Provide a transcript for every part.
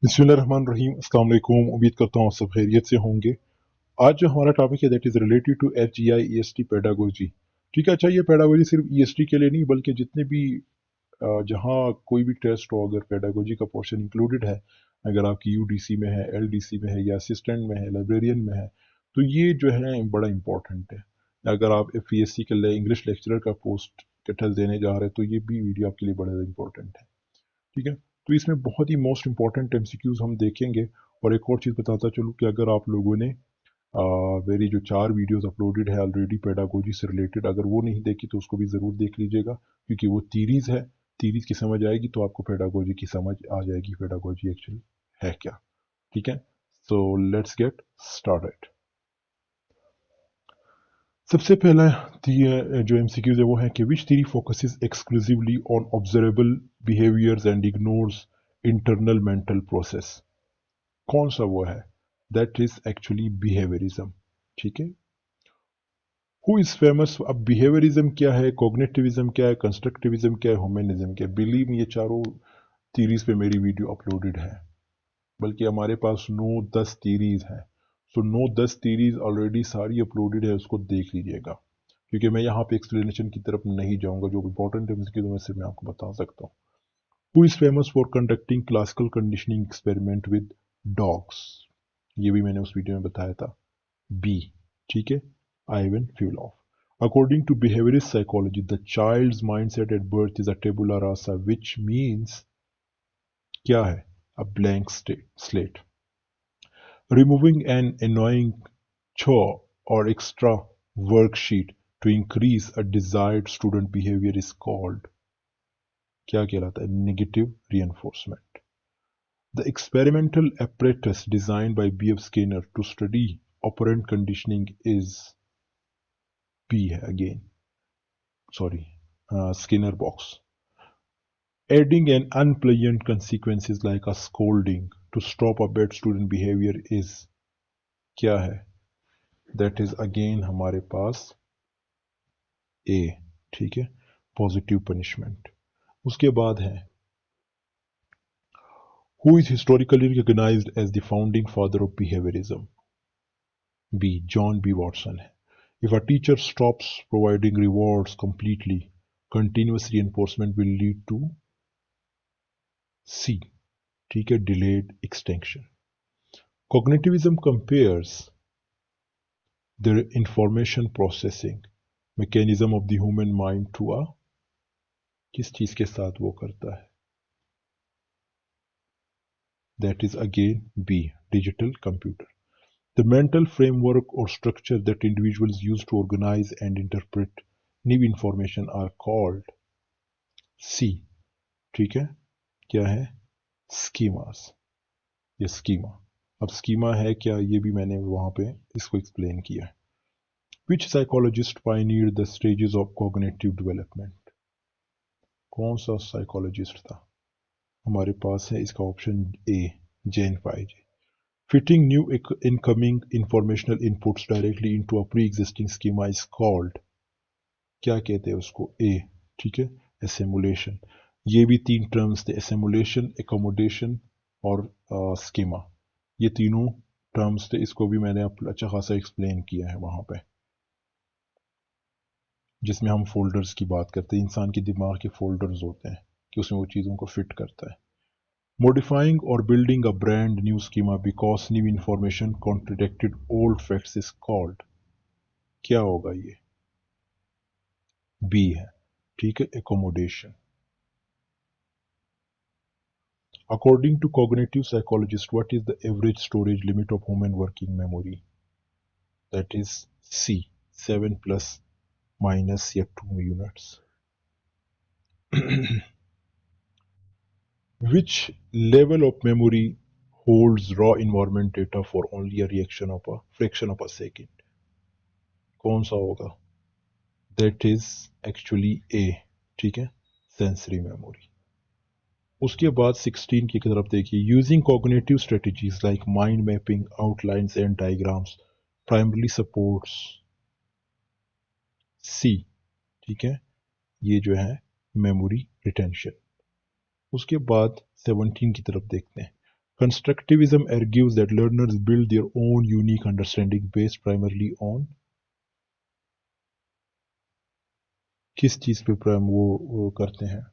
बिस्मिल्लाहिर्रहमानिर्रहीम। अस्सलाम वालेकुम। उम्मीद करता हूँ आप सब खैरियत से होंगे। आज जो हमारा टॉपिक है that is related to FGI EST pedagogy. ठीक है। अच्छा, ये पेडागोजी सिर्फ EST के लिए नहीं बल्कि जितने भी जहाँ कोई भी टेस्ट हो, अगर पेडागोजी का पोर्शन इंक्लूडेड है, अगर आपकी UDC में है, LDC में है या असिस्टेंट में है, लाइब्रेरियन में है, तो ये जो है बड़ा इंपॉर्टेंट है। अगर आप FESC के लिए इंग्लिश लेक्चरर का पोस्ट के टेस्ट देने जा रहे हैं तो ये भी वीडियो आपके लिए बड़ा इंपॉर्टेंट है। ठीक है। तो इसमें बहुत ही मोस्ट इंपॉर्टेंट MCQs हम देखेंगे। और एक और चीज़ बताता चलूँ कि अगर आप लोगों ने मेरी जो 4 वीडियोस अपलोडेड है ऑलरेडी पेडागोजी से रिलेटेड, अगर वो नहीं देखी तो उसको भी ज़रूर देख लीजिएगा, क्योंकि वो थीरीज है। थीरीज की समझ आएगी तो आपको पेडागोजी की समझ आ जाएगी, पेडागोजी एक्चुअली है क्या। ठीक है। So let's get started. सबसे पहला जो MCQs है वो है कि विच theory focuses exclusively on observable behaviours and ignores internal mental process. कौन सा वो है? That is actually behaviourism. ठीक है। Who is famous? अब बिहेवियरिज्म क्या है, कॉग्निटिविज्म क्या है, कंस्ट्रक्टिविज्म क्या है, ह्यूमनिज्म क्या है? बिलीव ये चारों थीरीज पे मेरी वीडियो अपलोडेड है, बल्कि हमारे पास 9-10 थीरीज हैं। सो 9-10 थीरीज ऑलरेडी सारी अपलोडेड है, उसको देख लीजिएगा, क्योंकि मैं यहाँ पे एक्सप्लेनेशन की तरफ नहीं जाऊंगा। जो इंपॉर्टेंट है उसकी तो मैं सिर्फ मैं आपको बता सकता हूँ। Who is famous for conducting classical conditioning experiment with dogs? ये भी मैंने उस वीडियो में बताया था। बी। ठीक है। Ivan फ्यूलॉफ। According to behaviorist psychology, the child's mindset at birth is a tabula rasa, which means क्या है? A blank slate. Removing an annoying chore or extra worksheet to increase a desired student behavior is called क्या कहलाता है? Negative reinforcement. The experimental apparatus designed by B.F. Skinner to study operant conditioning is B again. Sorry, Skinner box. Adding an unpleasant consequences like a scolding to stop a bad student behavior is क्या है? That is again हमारे पास A। ठीक है। Positive punishment. उसके बाद है who is historically recognized as the founding father of behaviorism? B. John B. Watson है। If a teacher stops providing rewards completely, continuous reinforcement will lead to C। ठीक है। delayed extinction. Cognitivism compares the information processing mechanism of the human mind to a किस चीज के साथ वो करता है? That is again B, digital computer. The mental framework or structure that individuals use to organize and interpret new information are called C। ठीक है। क्या है? schemas। ये schema। अब schema है क्या, ये भी मैंने वहां पे इसको एक्सप्लेन किया है। Which psychologist pioneered the stages of cognitive development? कौन सा साइकोलॉजिस्ट था? हमारे पास है इसका ऑप्शन ए, जेन पाइजे। Fitting new incoming informational inputs directly into a pre-existing schema is called क्या कहते हैं उसको? ए। ठीक है। assimilation। ये भी 3 टर्म्स थे, assimilation, accommodation और schema। ये तीनों टर्म्स थे, इसको भी मैंने अच्छा खासा एक्सप्लेन किया है वहां पे, जिसमें हम फोल्डर्स की बात करते हैं। इंसान के दिमाग के फोल्डर्स होते हैं कि उसमें वो चीज़ों को फिट करता है। Modifying or building a brand new schema because new information contradicted old facts is called क्या होगा ये? बी है। ठीक है। accommodation. According to cognitive psychologists, what is the average storage limit of human working memory? That is C, 7 plus minus yet 2 units. Which level of memory holds raw environment data for only a reaction of a fraction of a second? कौन सा होगा? That is actually A। ठीक है। Sensory memory. उसके बाद 16 की तरफ देखिए। Using cognitive strategies like mind mapping, outlines and diagrams primarily supports C. ठीक है। ये जो है मेमोरी रिटेंशन। उसके बाद 17 की तरफ देखते हैं। Constructivism argues that learners build their own unique understanding based primarily on किस चीज पे वो करते हैं.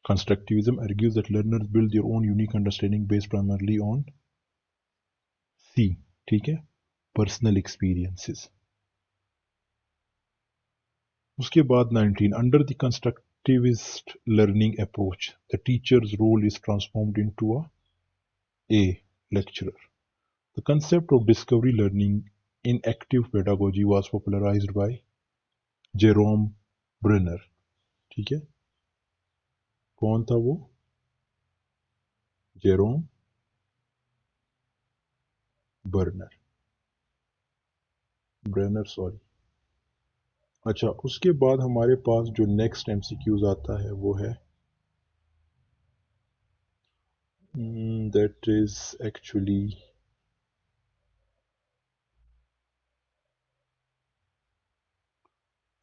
Constructivism argues that learners build their own unique understanding based primarily on C. ठीक है, personal experiences. उसके बाद 19 under the constructivist learning approach the teacher's role is transformed into a lecturer. The concept of discovery learning in active pedagogy was popularized by Jerome Brenner. ठीक है, कौन था वो? Jerome Bruner, sorry. अच्छा, उसके बाद हमारे पास जो नेक्स्ट एमसीक्यूज आता है वो है दैट इज एक्चुअली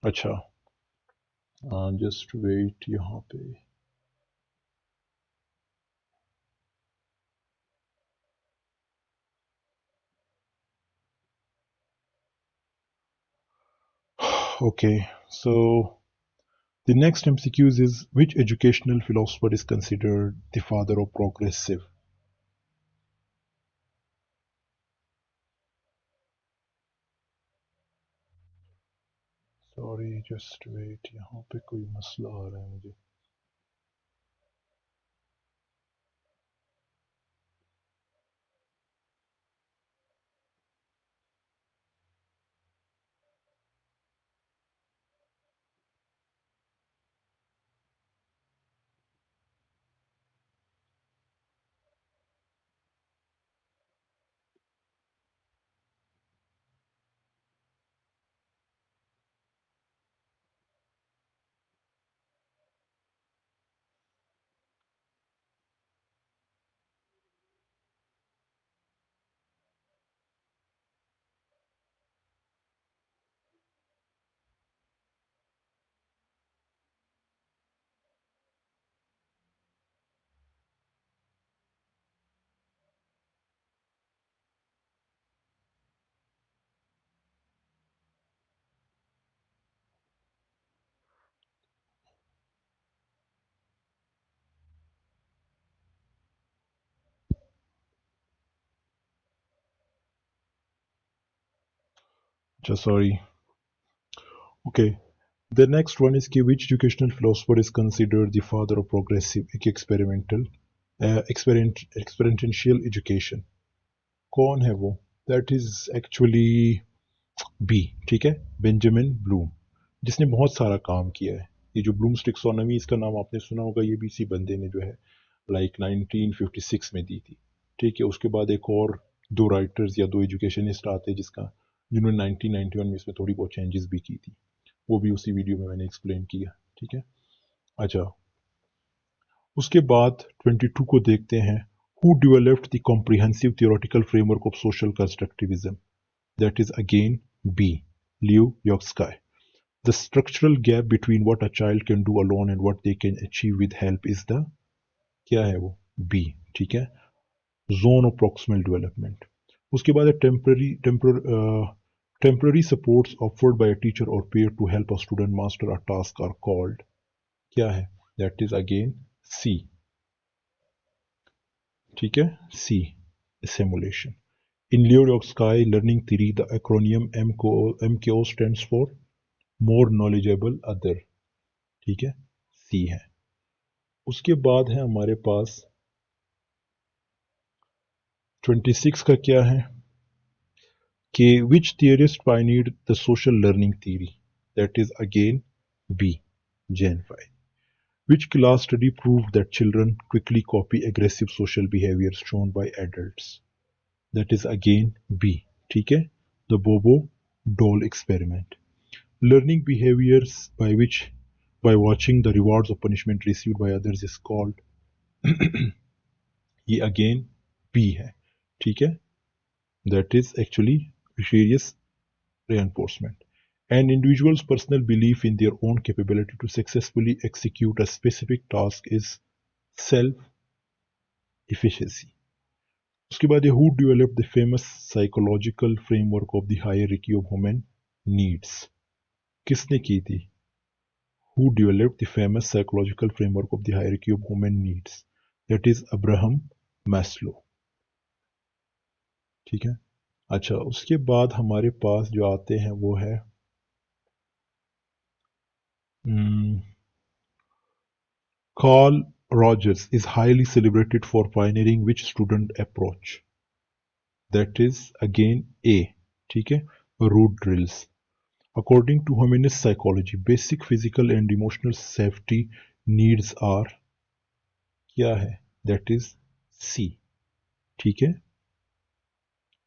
अच्छा, जस्ट वेट, यहाँ पे okay. So the next MCQs is which educational philosopher is considered the father of progressive? Sorry, just wait, यहाँ पे कोई मसला आ रहा है मुझे. अच्छा, sorry. Okay, the next one is कि which educational philosopher is considered the father of progressive experiential education? कौन है वो? That is actually B. ठीक है, बेंजामिन ब्लूम, जिसने बहुत सारा काम किया है. ये जो ब्लूम्स टेक्सोनॉमी, इसका नाम आपने सुना होगा, ये भी इसी बंदे ने जो है लाइक 1956 में दी थी. ठीक है, उसके बाद एक और दो राइटर्स या दो एजुकेशनिस्ट आते जिसका जिन्होंने 1991 में इसमें थोड़ी बहुत चेंजेस भी की थी. वो भी उसी वीडियो में मैंने एक्सप्लेन किया. ठीक है. अच्छा, उसके बाद 22 को देखते हैं. Who developed the comprehensive theoretical framework of social constructivism? That is again B. Liu Yoxkai. The structural gap between what a child can do alone and what they can achieve with help is the क्या है वो? B. ठीक है, zone of proximal development. उसके बाद है temporary supports offered by a teacher or peer to help a student master a task are called क्या है? That is again C. ठीक है, C. Simulation. In Leo-Sky learning theory, the acronym MKO stands for more knowledgeable other. ठीक है, C है. उसके बाद है हमारे पास 26 का क्या है कि which theorist pioneered the social learning theory? That is again B. Janvai. Which class study proved that children quickly copy aggressive social behaviors shown by adults? That is again B. ठीक है, the Bobo doll experiment. Learning behaviors by watching the rewards of punishment received by others is called ये again B है. ठीक है, that is actually vicarious reinforcement. An individual's personal belief in their own capability to successfully execute a specific task is self-efficacy. उसके बाद who develop the famous psychological framework of the hierarchy of human needs, किसने की थी? Who developed the famous psychological framework of the hierarchy of human needs? That is Abraham Maslow. ठीक है। अच्छा, उसके बाद हमारे पास जो आते हैं वो है Carl Rogers is highly celebrated for pioneering which student approach? That is again A, ठीक है, root drills. According to humanist psychology, basic physical and emotional safety needs are क्या है? That is C, ठीक है,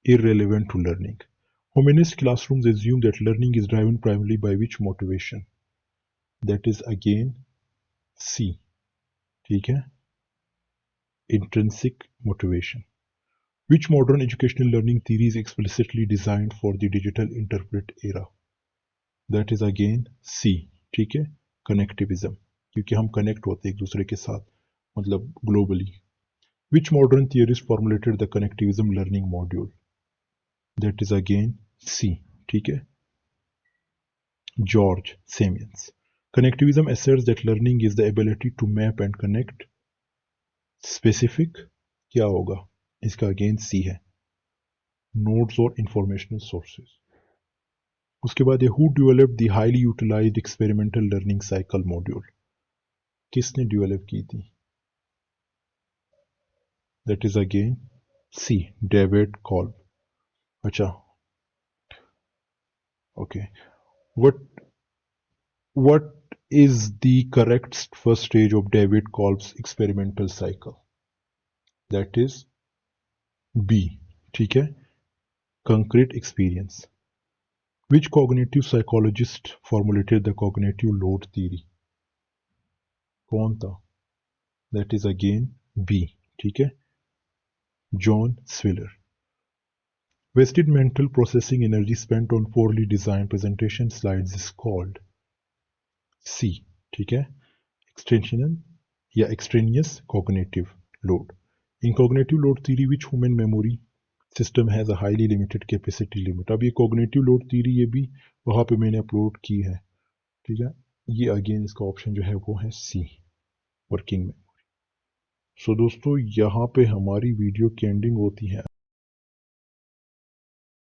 irrelevant to learning. Humanist classrooms assume that learning is driven primarily by which motivation? That is again C, ठीक है, intrinsic motivation. Which modern educational learning theory is explicitly designed for the digital interpret era? That is again C, ठीक है, connectivism, क्योंकि हम connect होते हैं एक दूसरे के साथ, मतलब globally. Which modern theorist formulated the connectivism learning module? That is again C, ठीक है, George Siemens. Connectivism asserts that learning is the ability to map and connect specific, क्या होगा इसका अगेन सी है, नोड्स और इंफॉर्मेशनल सोर्सेज। उसके बाद who develop the highly utilized experimental learning cycle module, किसने डेवलप की थी? That is again C, David Kolb. अच्छा, okay, what what is the correct first stage of David Kolb's experimental cycle? That is B, ठीक है, concrete experience. Which cognitive psychologist formulated the cognitive load theory? कौन था? That is again B, ठीक है, John Swiller. Wasted mental processing energy spent on poorly designed presentation slides is called C, ठीक है, extensional या extraneous cognitive load. In cognitive load theory, which human memory system has a highly limited capacity limit? अब ये cognitive load theory ये भी वहाँ पे मैंने अपलोड की है, ठीक है, ये अगेन इसका ऑप्शन जो है वो है सी, वर्किंग मेमोरी। सो दोस्तों, यहाँ पे हमारी वीडियो की एंडिंग होती है।